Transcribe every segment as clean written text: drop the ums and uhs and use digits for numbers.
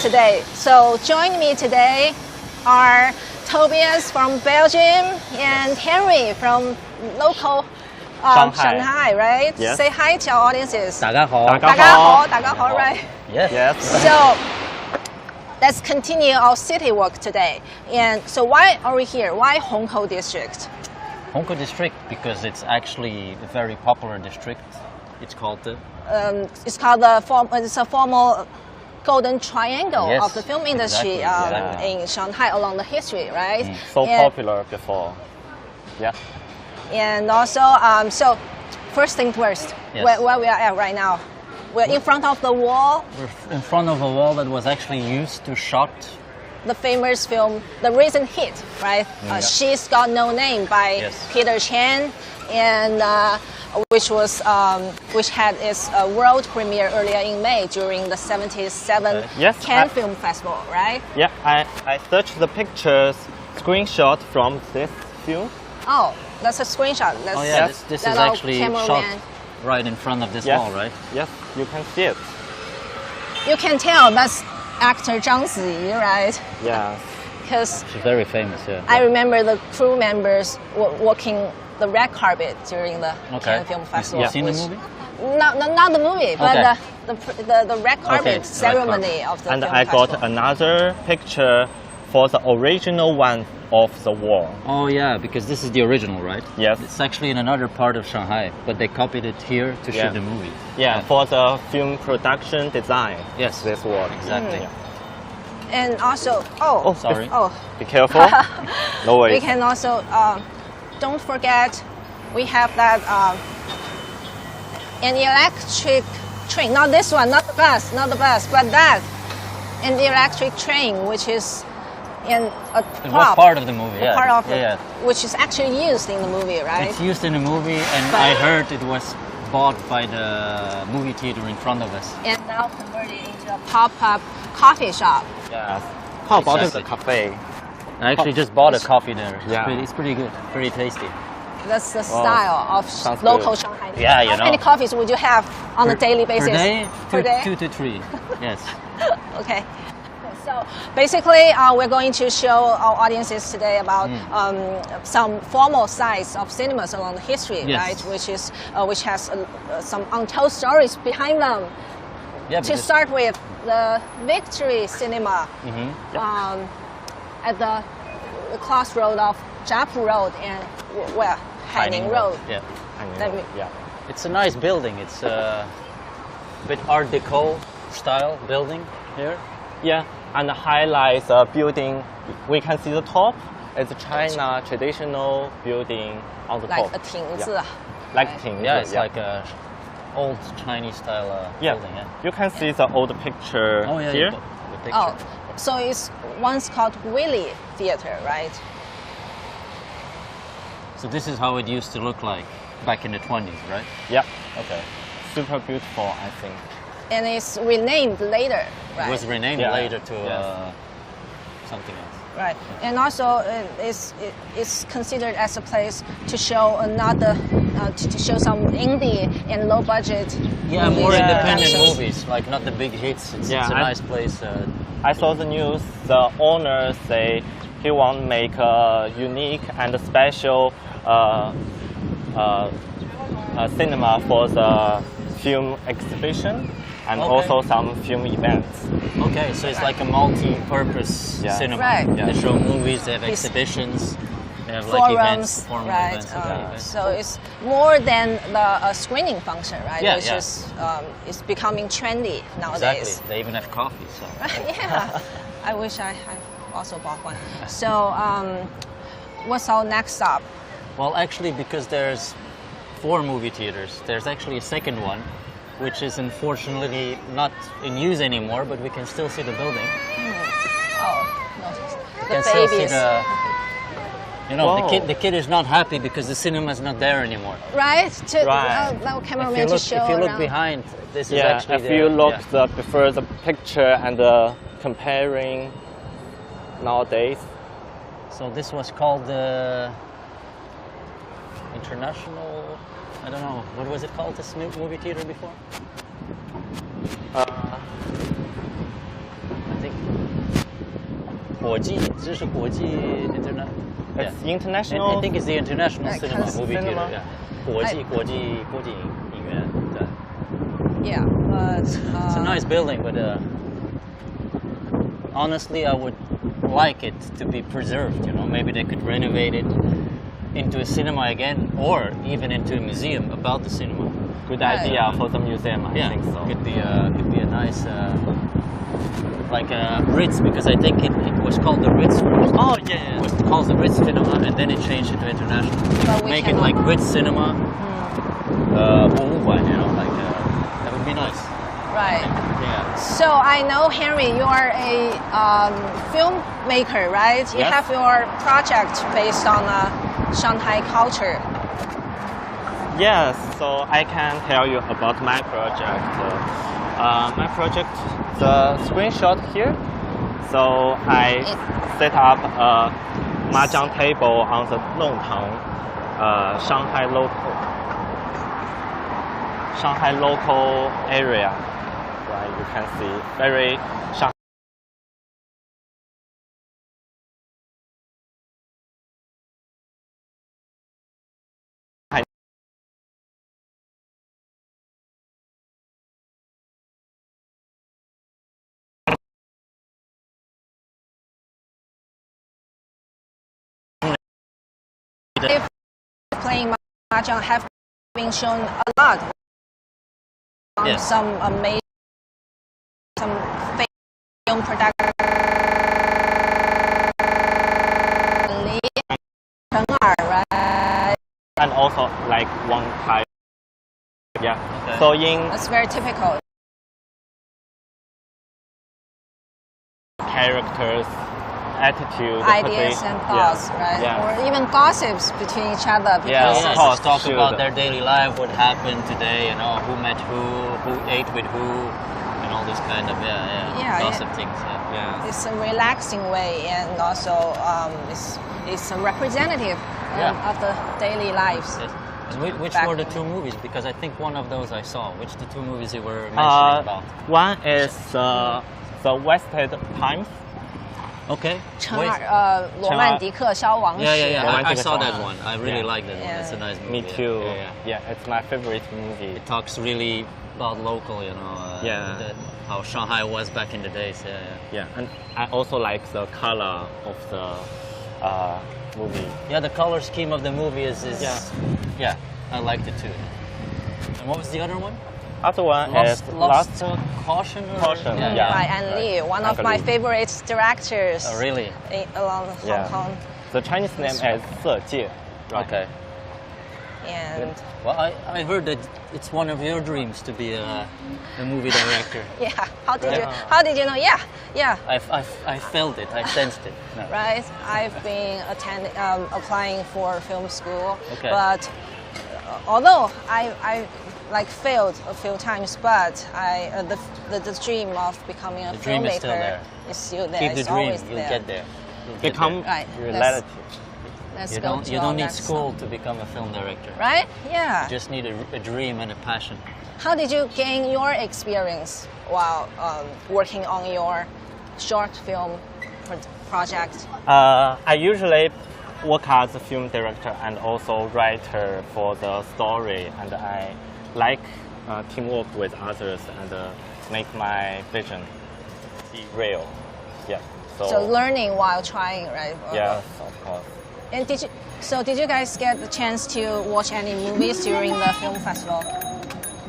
today. So joining me today are Tobias from Belgium and Henry from local Shanghai, right? Yes. Say hi to our audiences. 大家好。大家好。大家好, right? Yes. So let's continue our city walk today. And so why are we here? Why Hongkou district? Hongkou district because it's actually a very popular district. It's called the It's a formal golden triangle Yes, of the film industry exactly. in Shanghai along the history, right? So And- popular before. Yeah. And also, so first thing first, Yes. where we are at right now, we're in front of the wall, We're in front of a wall that was actually used to shot. the famous film, the recent hit, right? She's Got No Name by Yes. Peter Chan, and which had its world premiere earlier in May during the 77th Yes, Cannes Film Festival, right? Yeah, I searched the pictures, screenshot from this film. Oh, that's a screenshot. Let's Oh yeah, Yes. this let is our actually cameraman- shot right in front of this Yes. wall, right? Yes, you can see it. You can tell that's actor Zhang Ziyi, right? Yes. Because She's very famous, yeah. I remember the crew members walking the red carpet during the Okay. Cannes Film Festival. You seen the which- movie? Not the movie, but Okay. the red carpet Okay, red ceremony of the And film I got festival. another picture for the original one of the wall. Oh yeah, because this is the original, right? Yes. It's actually in another part of Shanghai, but they copied it here to Yeah. shoot the movie. Yeah, for the film production design. Yes. This wall. Exactly. Yeah. And also, Oh, Sorry. oh, Be careful. No we worries. can also don't forget we have that an electric train. Not this one, not the bus, but that an electric train, which is in a It was prop, part of the movie, yeah. part of yeah, it, which is actually used in the movie, right? It's used in the movie, and But- I heard it was bought by the movie theater in front of us. And now converted into a pop-up coffee shop. Yes. How about Exactly. the cafe? I actually just bought a coffee there. Yeah. It's pretty good, pretty tasty. That's the style of sounds local good. Shanghai. Yeah, you How many know. coffees would you have on a daily basis? Per day, Per day? 2 to 3. Yes. Okay. So basically, we're going to show our audiences today about some formal sites of cinemas along the history, Yes. right? Which has some untold stories behind them. Yeah. To start with, the Victory Cinema at the crossroad of Jiapu Road and Haining Road. Yeah. Let me- Yeah. It's a nice building. It's a bit Art Deco style building here. Yeah, and the highlights building, we can see the top. It's a China traditional building on the like top. a 亭子. Like Ting. Yeah, it's like a old Chinese style Yeah. building. Yeah. You can see the old picture Oh yeah. here. The picture. Oh, so it's once called Willy Theater, right? So this is how it used to look like back in the 20s, right? Yeah, Okay. super beautiful, I think. And it's renamed later, right? It was renamed Yeah. later to Yes. something else. Right, and also it's considered as a place to show to show some indie and low budget. Yeah, movies more and independent productions. movies, like not the big hits. It's Yeah, a I- nice place. I saw the news, the owner say he want to make a unique and special cinema for the film exhibition and Okay. also some film events. Okay, so it's like a multi-purpose Yeah. cinema. Right. Yeah. They show movies, they have These exhibitions, they have like events, Forums, formal right? events. Okay, okay. So it's more than the screening function, right? Yeah, Which yeah. is becoming trendy nowadays. Exactly. They even have coffee. So. Yeah, I wish I also bought one. So, what's our next stop? Well, actually, because there's 4 movie theaters, there's actually a second one, which is unfortunately not in use anymore, but we can still see the building. Oh, no, We the can still see babies, the. You know, Whoa. the kid is not happy because the cinema's not there anymore. right? Right. Now cameraman If you to look, show if you look around. behind, this is Yeah, actually if the, you look yeah. prefer the picture and comparing nowadays. So this was called the International. I don't know what was it called. This movie theater before? I think 国际 internet. It's I international. think it's the international Like cinema movie cinema. theater. Yeah. 国际影院. Yeah, but It's a nice building, but honestly, I would like it to be preserved. You know, maybe they could renovate it into a cinema again, or even into a museum about the cinema. Good idea for the museum. I think so. Could be a nice like a Ritz, because I think it was called the Ritz first. Oh yeah. It was called the Ritz Cinema, and then it changed into international. But we Make it cannot- like Ritz Cinema, 博物馆, you know, like that would be nice. right. Yeah. So I know, Henry, you are a filmmaker, right? You Yes. have your project based on Shanghai culture. Yes, so I can tell you about my project. My project, the screenshot here. So I set up a mahjong table on the longtang, Shanghai local area. Right, you can see very Shanghai. If playing mahjong have been shown a lot on Yes. some amazing, some film production. Right? And also like one type. Yeah. Okay. So in That's very typical. characters, attitude, Ideas position. and thoughts, Yeah. right? Yeah. Or even gossips between each other. Yeah, because of Yes, course, just talk should. about their daily life, what happened today, you know, who met who ate with who, and all this kind of Yeah, gossip things. Yeah. Yeah. It's a relaxing way, and also it's a representative of the daily lives. Yes. And which Back were the then. two movies? Because I think one of those I saw. Which the two movies you were mentioning about? One is the Wasted Times. Okay. 陈 Wait. 尔罗曼蒂克消亡史。 Yeah. I Romantic saw song. that one. I really Yeah. like that one. Yeah. It's a nice movie. Me too. Yeah. Yeah, it's my favorite movie. It talks really about local, you know. Yeah. How Shanghai was back in the days. Yeah. Yeah, and I also like the color of the movie. Yeah, the color scheme of the movie is Yeah. I liked it too. And what was the other one? Other one is Lost Caution. Or? Caution, Yeah. yeah. By An Li, one of An my Li. favorite directors Oh, really? along Hong Yeah. Kong. The Chinese name is 色戒. Right. Okay. And Well, I heard that it's one of your dreams to be a movie director. yeah, how did Yeah. you know? Yeah. I felt it. I sensed it. No. Right. I've been applying for film school, Okay. but although I like failed a few times, but the dream of becoming a The dream filmmaker is still there. is still there. Keep the It's dream. always You'll there. get there. You'll get Become Right, reality. Let's there. go You to don't our need next school song. to become a film director. Right? Yeah. You just need a dream and a passion. How did you gain your experience while working on your short film project? I usually work as a film director and also writer for the story, and I like teamwork with others and make my vision be real. Yeah. So learning while trying, right? Yes, of course. And did you guys get the chance to watch any movies during the film festival?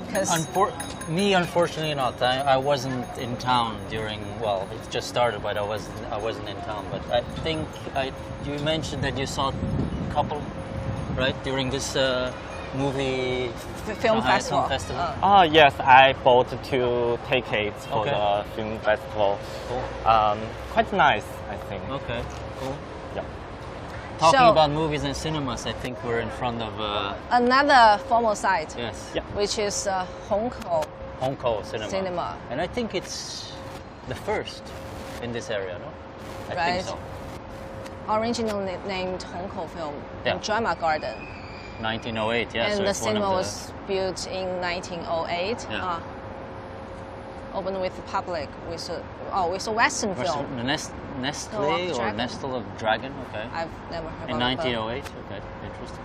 Because Unfortunately not. I wasn't in town during. Well, it just started, but I wasn't in town. But I think you mentioned that you saw a couple, right, during this movie film Shanghai festival. Film Festival. Oh yes, I bought 2 tickets for Okay. the film festival. Cool. Quite nice, I think. Okay. Cool. Yeah. Talking So- about movies and cinemas, I think we're in front of another formal site, yes, Yeah. which is Hongkou Hong Kong cinema. Cinema. And I think it's the first in this area, no? I Right. think so. originally named Hongkou Film Yeah. Drama Garden. 1908, yeah. And so the it's one cinema of the, was built in 1908. Yeah. opened with the public with a Western film. Nestle or Dragon. Nestle of Dragon, okay. I've never heard In about it. 1908, okay, interesting.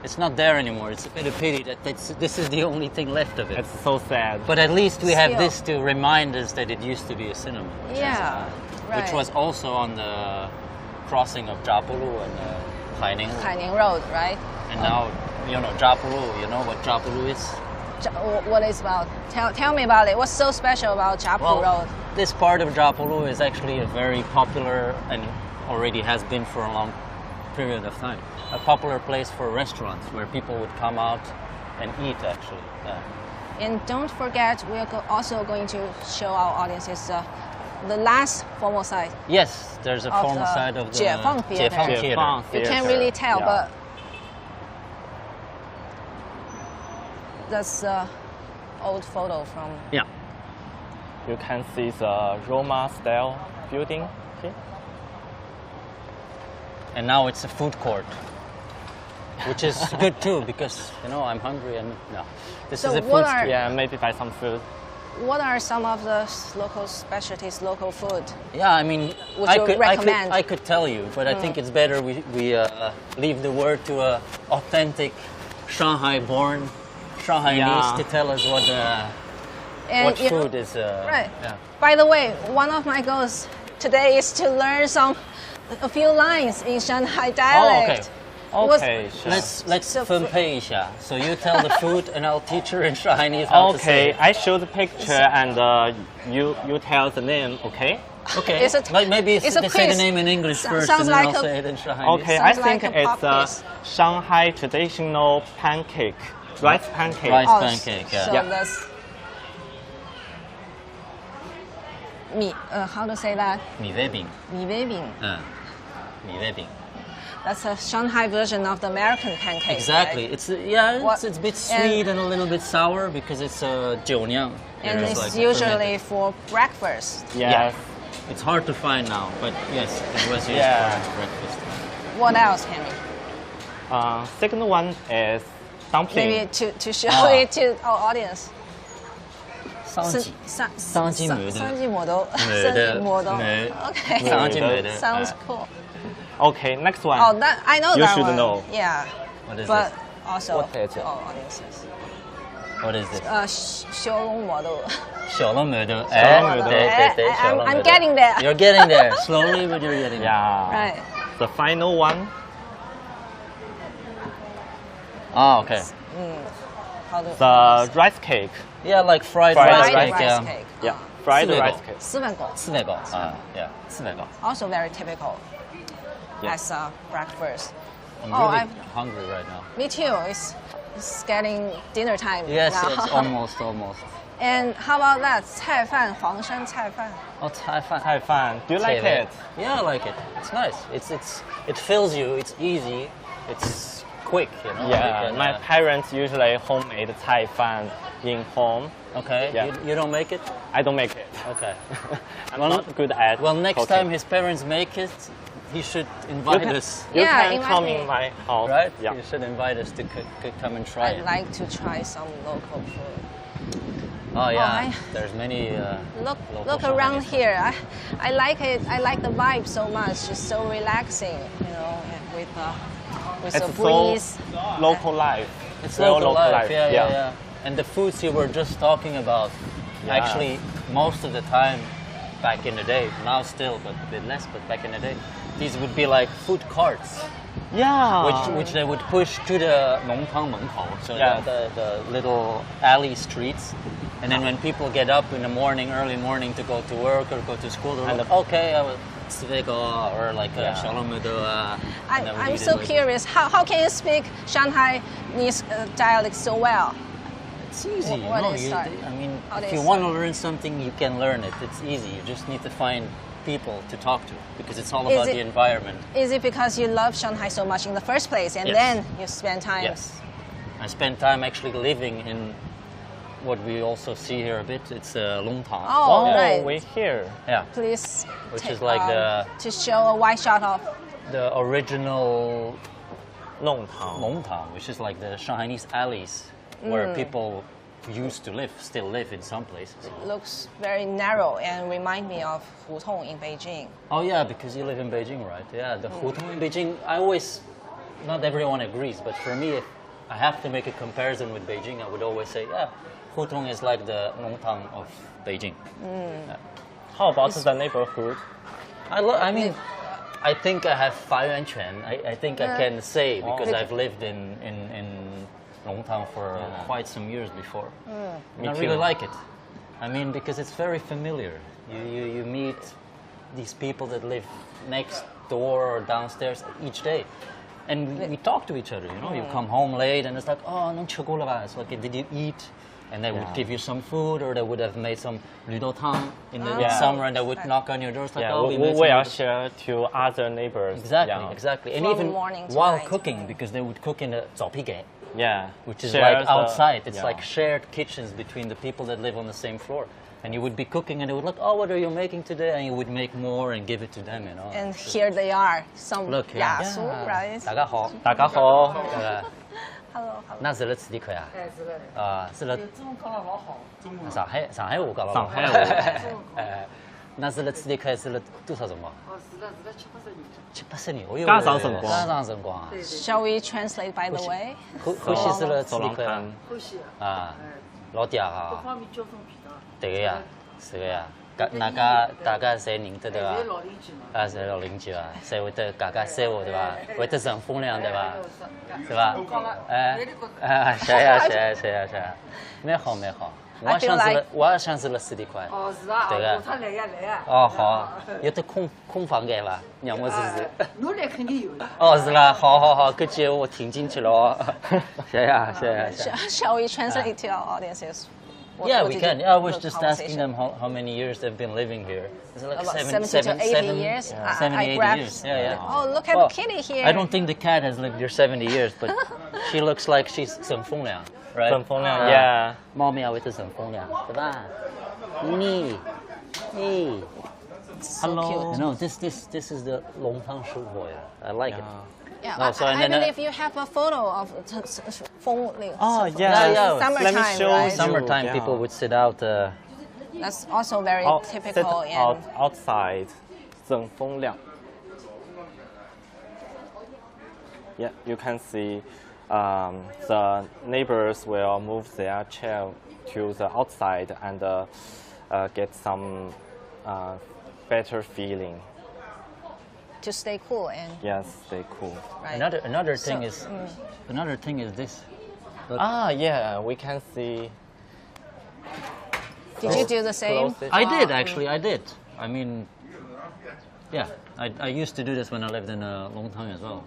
It's not there anymore. It's a bit of pity that this is the only thing left of it. It's so sad. But at least we have Still. this to remind us that it used to be a cinema. Yeah, right. Which was also on the crossing of Japulu and Haining. Haining Road, right? And now, you know, Japulu, you know what Japulu is? What is about? Tell me about it. What's so special about Japu Road? This part of Japulu is actually a very popular and already has been for a long period of time. A popular place for restaurants where people would come out and eat actually. Yeah. And don't forget, we are also going to show our audiences the last formal side. Yes, there's a Of formal the side of the Jiefeng Theater. Jiefeng Theater. Jiefeng You can't Theater, really tell, yeah. but that's the old photo from. Yeah. You can see the Roma style building here. And now it's a food court, which is good too because you know I'm hungry and no, this So is a food. what are- Yeah, maybe buy some food. What are some of the local specialties, local food? Yeah, I mean, Would I you could, recommend? I could tell you, but I think it's better we leave the word to a authentic Shanghai-born Shanghainese Yeah. to tell us what And you know- food is. Right. Yeah. By the way, one of my goals today is to learn a few lines in Shanghai dialect. What's- Okay, sure. Let's So- 分配一下. So you tell the food, and I'll teach her in Chinese how to say Okay, it. I show the picture and you tell the name, okay? Okay. It's a- like maybe it's a say the quiz. name in English first, Sounds and then like I'll a- say it in Chinese. Okay, I Sounds think like a pop it's a quiz. Shanghai traditional pancake, rice pancake. Rice Oh, pancake, yeah. So Yeah. that's how to say that? 米味饼. 米微饼. 米味饼. That's a Shanghai version of the American pancake. Exactly. Right? It's it's What- a bit sweet and a little bit sour because it's a 酒酿. And There's it's like usually for breakfast. Yes. Yeah. It's hard to find now, but yes, it was used Yeah. for breakfast. What else, Henry? Second one is dumpling. Maybe to show Ah. it to our audience. 桑吉. 三季磨豆. Okay. 桑吉磨豆. Sounds cool. Okay, next one. Oh, that I know You that should one. know. Yeah. What is But this? also What is to it? our audiences. What is this? 小笼磨豆. 小笼磨豆. 小笼磨豆. 对, I'm getting there. You're getting there. Slowly, but you're getting there. Yeah. Right. The final one. Ah, okay. How to The rice cake. Yeah, like fried Fried rice fried cake. rice Yeah. cake. Yeah, fried Sweet. rice cake. 四分狗. 四百个. Yeah, 四百个. Also very typical Yeah. as a breakfast. I'm Oh, really I've- hungry right now. Me too. It's getting dinner time Yes, now. it's almost. And how about that? 菜饭,黄山菜饭. Oh, 菜饭. 菜饭. Do you like it? Yeah, I like it. It's nice. It fills you. It's easy. It's quick. You know. Yeah, You can, my parents usually homemade 菜饭 in home. Okay. Yeah. You don't make it. I don't make it. Okay. I'm Well, not good at Well, next cooking. time his parents make it, he should you invite can, us. you Yeah, can invite come me. in my house. Right? Yeah. You should invite us to come and try I'd it. like to try some local food. Oh yeah. I- There's many. Look local around Shanghainese. here. I like it. I like the vibe so much. It's so relaxing, you know, with It's the so breeze. local life. It's Real local life. Yeah. Yeah. And the foods you were just talking about, Yeah. actually, most of the time, back in the day, now still, but a bit less, but back in the day, these would be like food carts, Yeah. which they would push to the longtang 门口, so Yeah. the little alley streets. And then when people get up in the morning, early morning, to go to work or go to school, they're And like, okay, I will 吃这个 or like Yeah. 小笼包and I would I'm eat so it like- curious. How can you speak Shanghainese dialect so well? It's easy. What no, is you, start? I mean, How do if you you want to start? learn something, you can learn it. It's easy. You just need to find people to talk to because it's all Is about it- the environment. Is it because you love Shanghai so much in the first place, and Yes. then you spend time? Yes. I spent time actually living in what we also see here a bit. It's longtang. Oh, right. we're here. Yeah. Please. Which take, is like to show a wide shot of. the original 弄堂. longtang, which is like the Shanghainese alleys where people used to live, still live in some places. Looks very narrow and remind me of Hutong in Beijing. Oh yeah, because you live in Beijing, right? Yeah, the Hutong in Beijing, I always, not everyone agrees, but for me, if I have to make a comparison with Beijing, I would always say, yeah, Hutong is like the longtang of Beijing. Yeah. How about the neighborhood? I mean, I think I have 发言权. I think I can say because I've lived in Longtang for quite some years before. And I really like it. I mean, because it's very familiar. You meet these people that live next door or downstairs each day. And we talk to each other, you know. You come home late and it's like, oh, no, it's like, did you eat? And they would give you some food, or they would have made some longtang in the summer, and they would knock on your door. It's like, oh, we are share to other neighbors. Exactly, exactly. And From even morning to while night. cooking, because they would cook in the 早皮给, which is Share like outside. It's yeah. like shared kitchens between the people that live on the same floor. And you would be cooking, and they would look, oh, what are you making today? And you would make more and give it to them, you know. And here they are, some Look, yeah. yasu, right? 大家好，大家好。 Hello, hello. 那是了吃的可呀？啊，是了。中文讲得老好，中文。上海话讲了。上海话哎，那是了吃的可是了多少辰光？哦，是了七八十年。哦哟。加上辰光加上辰光啊。 Shall we translate by the way? 欢喜是了吃的可看欢喜啊，老嗲各啊，方面交通便当。对个呀，是个呀。大家侪认得对伐？侪老邻居嘛。啊，侪老邻居啊，侪会得家家三胡对伐？会得乘风凉对伐？是吧？哎，谢呀，蛮好蛮好。我也想是了4点块。哦，是啊，对个他来呀来呀。哦，好，有得空房间伐？让我试试。侬来肯定有的。哦，是啦，好，搿句我听进去了哦。谢呀。 Shall we translate to our audiences? Yeah, What we did can. you- I was the just conversation? asking them how many years they've been living here. Is it like About 70 70 to 80 years? Yeah. 70, 80 grabbed- years. Yeah. Oh, look at Well, Kitty here. I don't think the cat has lived here 70 years, but she looks like she's 乘风凉, right? 乘风凉 yeah. 猫咪也会得乘风凉，对吧？你 So Hello. cute. No, this is the longtang shubo. I like it. Yeah, No, so I and then, believe you have a photo of Fengling. Oh, yeah. yeah. Summertime, Let me show right? you. Summertime, Yeah. people would sit out. That's also very Sit typical. And outside. 乘风凉. Yeah, you can see the neighbors will move their chair to the outside and get some better feeling. to stay cool and Yes, stay cool. right. Another So, thing is this. Yeah, we can see. Did you do the same? Close it. I did actually. I did. I mean, yeah. I used to do this when I lived in Longtang as well.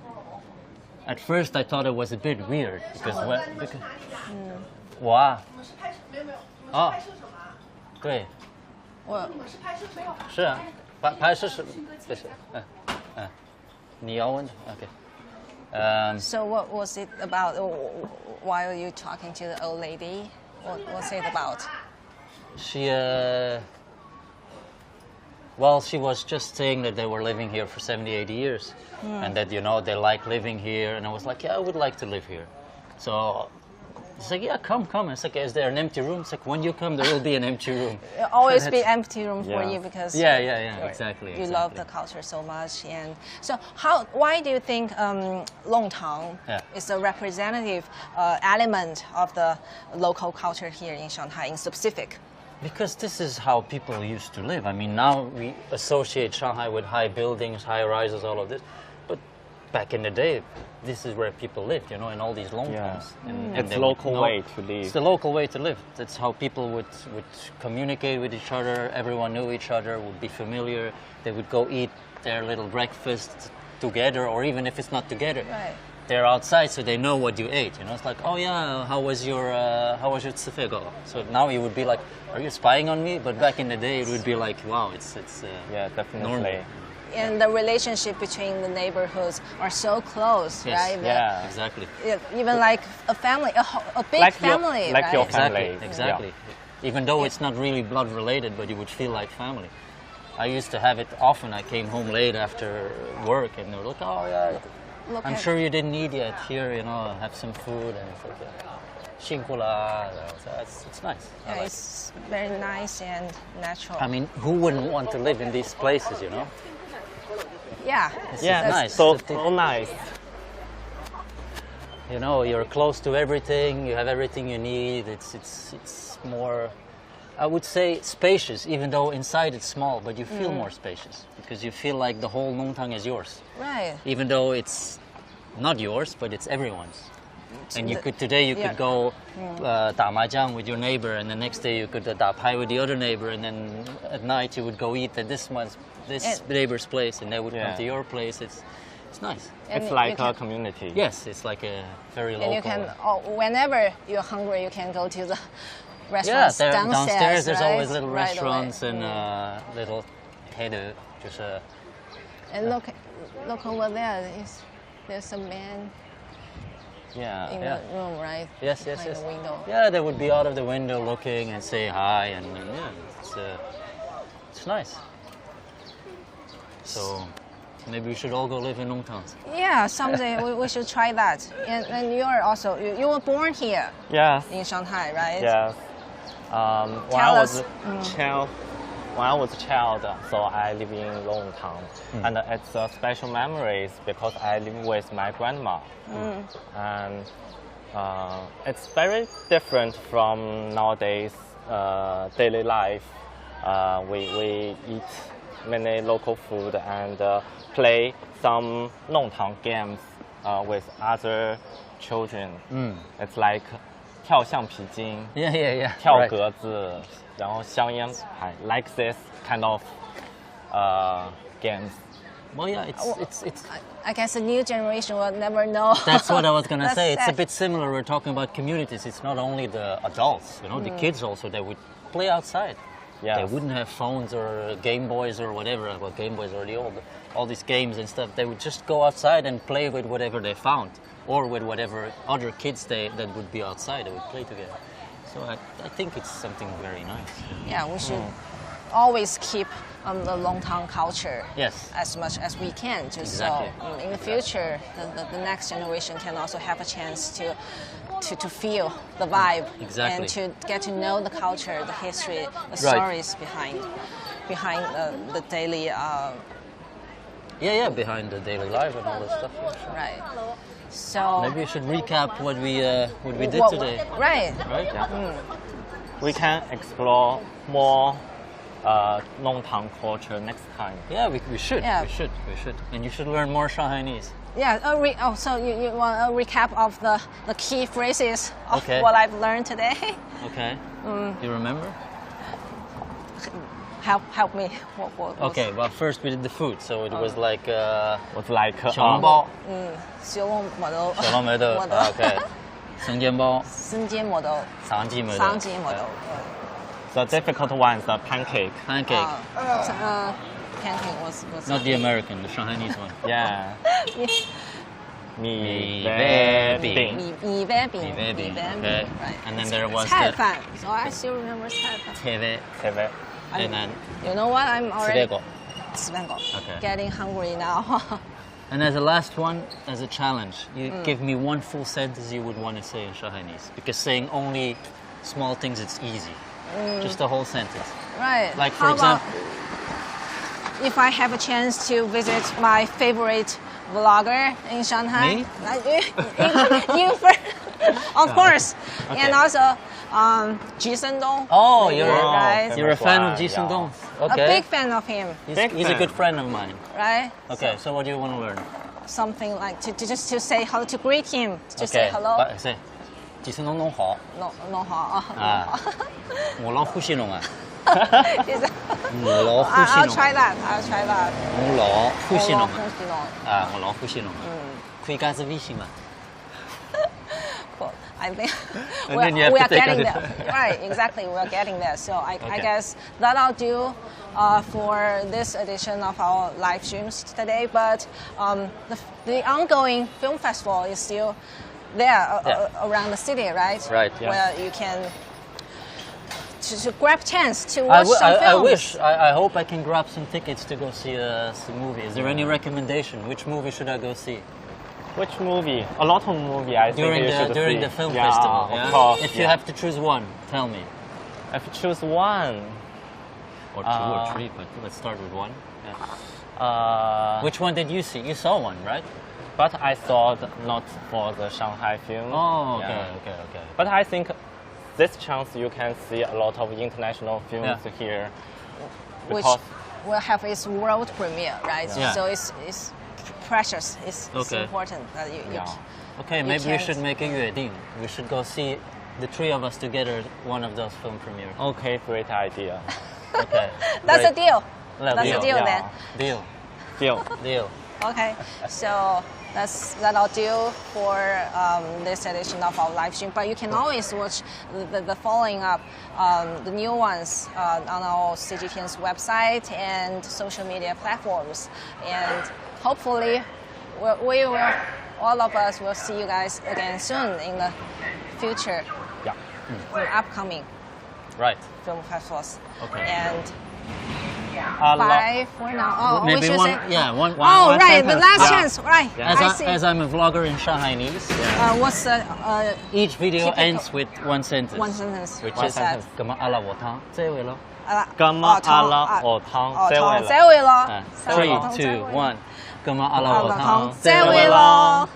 At first, I thought it was a bit weird because wow. 哦，对，我是啊，拍摄是，谢谢，你要问 ，OK。 So what was it about while you talking to the old lady? What was it about? She, well, she was just saying that they were living here for 70, 80 years. And that, you know, they like living here. And I was like, yeah, I would like to live here. So it's like, yeah, come. It's like, is there an empty room? It's like, when you come, there will be an empty room. It'll always be empty room for Yeah. you because Yeah, exactly. you love the culture so much. And so why do you think longtang is a representative element of the local culture here in Shanghai in specific? Because this is how people used to live. I mean, now we associate Shanghai with high buildings, high rises, all of this. But back in the day, this is where people lived, you know, in all these longtangs. And It's they a would local know- way to live. It's the local way to live. That's how people would communicate with each other. Everyone knew each other, would be familiar. They would go eat their little breakfast together, or even if it's not together. Right. They're outside, so they know what you ate. You know, it's like, oh yeah, how was your 吃饭? So now you would be like, are you spying on me? But back in the day, it would be like, wow, it's Yeah, definitely. normal. And the relationship between the neighborhoods are so close, Yes. right? Yeah. Exactly. Even like a family, a big Like family, like right? your Exactly. family. Exactly. Even though it's not really blood related, but you would feel like family. I used to have it often. I came home late after work, and they were like, oh yeah, Look I'm at- sure you didn't eat yet. Here, you know, have some food and stuff like that. 辛苦了. So it's nice. I Yeah, like it. it's very nice and natural. I mean, who wouldn't want to live in these places, you know? Yeah. Yeah, That's- nice. So nice. You know, you're close to everything. You have everything you need. It's more, I would say, spacious. Even though inside it's small, but you feel more spacious because you feel like the whole longtang is yours. Right. Even though it's not yours, but it's everyone's. And you could today you Yeah. could go 打麻将 with your neighbor, and the next day you could 打牌 with the other neighbor, and then at night you would go eat at this neighbor's place, and they would come Yeah. to your place. It's nice. And It's you like a can- community. Yes, it's like a very local. And you can, whenever you're hungry, you can go to the Yeah, restaurants there, downstairs there's right? always little Right away. restaurants and little header, just And look over there. There's a man Yeah. in Yeah. the room, right? yes, Behind yes. the window. Yeah, they would be out of the window looking and say hi, and yeah, it's nice. So maybe we should all go live in longtang. Yeah, someday we should try that. And you're also you were born here Yes. in Shanghai, right? Yes. When Tell I was us. when I was a child, so I live in Longtang, and it's a special memories because I live with my grandma, and it's very different from nowadays daily life. We eat many local food and play some Longtang games with other children. It's like 跳橡皮筋, Yeah. 跳 Right. 格子, 然后香烟牌, like this kind of games. Well, yeah, it's. I guess the new generation will never know. That's what I was gonna That's say. It's a sad. bit similar. We're talking about communities. It's not only the adults, you know, the kids also. They would play outside. Yes. They wouldn't have phones or Game Boys or whatever. Well, Game Boys are already old. All these games and stuff. They would just go outside and play with whatever they found, or with whatever other kids that would be outside. They would play together. So I think it's something very nice. Yeah, we should always keep the longtang culture Yes. as much as we can, just Exactly. so in the future the next generation can also have a chance to feel the vibe Exactly. and to get to know the culture, the history, the Right. stories behind the daily Yeah, behind the daily life and all that stuff. Yeah, sure. right. So Maybe we should recap what we did what- today. Right. Right? We can explore more Longtang culture next time. Yeah, we should. Yeah. We should. And you should learn more Shanghainese. Yeah. So you want a recap of the key phrases of Okay. what I've learned today? Okay. You remember? Help me. What Okay. Well, first we did the food, so it was like Was like 小笼包、小笼磨豆，小笼包的磨豆 ，OK，生煎包、生煎磨豆，三煎磨豆、三煎磨豆。 the difficult one is the pancake. pancake. Pancake was Not the American, the Shanghainese one. Yeah. 米米饼饼. 米饭饼，米饭饼 right. okay. And then there was 菜 the 饭。So I still remember 菜饭。切饭 Seven. and then You know what? I'm 吃 already 饭狗。吃饭狗 Okay. Getting hungry now. And as a last one, as a challenge, you give me one full sentence you would want to say in Shanghainese. Because saying only small things, it's easy. Just the whole sentence. Right. Like, for How about example, if I have a chance to visit my favorite vlogger in Shanghai? Me? You first, of course. Okay. And also, Ji Sendong. Oh, the you're, guy, right? you're a fan of Ji Yeah. Sendong. A Okay. big fan of him, He's, Big he's a fan. good friend of mine. right? Okay, so what do you want to learn? Something like to just to say hello, to greet him, to say Okay, hello. say, Ji Sendong 侬好. No, hao. Ah. 我老歡喜侬啊. I'll 我老歡喜侬. try that. I'll try that. 我老歡喜侬啊. 歡喜侬。啊，我老歡喜侬啊. 可以加支微信嘛? Cool. I think And then you have we to are take getting out there. Right, exactly. We are getting there. So I Okay. guess that'll do for this edition of our live streams today. But the ongoing film festival is still there around the city, right? Right, yeah. Where you can to grab chance to watch some films. I wish. I hope I can grab some tickets to go see a movie. Is there any recommendation? Which movie should I go see? Which movie? A lot of movie. I think during you the should during see. the film Yeah, festival? Of course. If you yeah. have to choose one, tell me. If you choose one, Or two or three, but let's start with one. Which one did you see? You saw one, right? but I saw not for the Shanghai film. Oh, okay, Yeah. okay. But I think this chance you can see a lot of international films Yeah. here. Which Because will have its world premiere, right? Yeah. So it's precious. It's Okay. important that you Yeah. Okay, You maybe we can't- should make a 约定. We should go see the three of us together one of those film premieres. okay, great idea. Okay. That's a great. deal. Well, That's a deal yeah. then. Deal. Deal. Deal. Okay, so that'll do for this edition of our live stream. But you can always watch the following up, the new ones on our CGTN's website and social media platforms. And hopefully, we will, all of us will see you guys again soon in the future, Yeah. in upcoming Right. film festivals. Okay. And A lot. bye for now. Oh, we Maybe should one. say. Yeah. One. Oh, one right, the sentence. last Yeah. chance, right. I see. As I'm a vlogger in Shanghainese, What's the each video typical- ends with one sentence. one sentence? Which What's is that? 咁啊，阿拉和湯，這位咯。咁啊阿拉和湯這位啦這位咯3, 2, 1，咁啊，阿拉和湯，這位咯。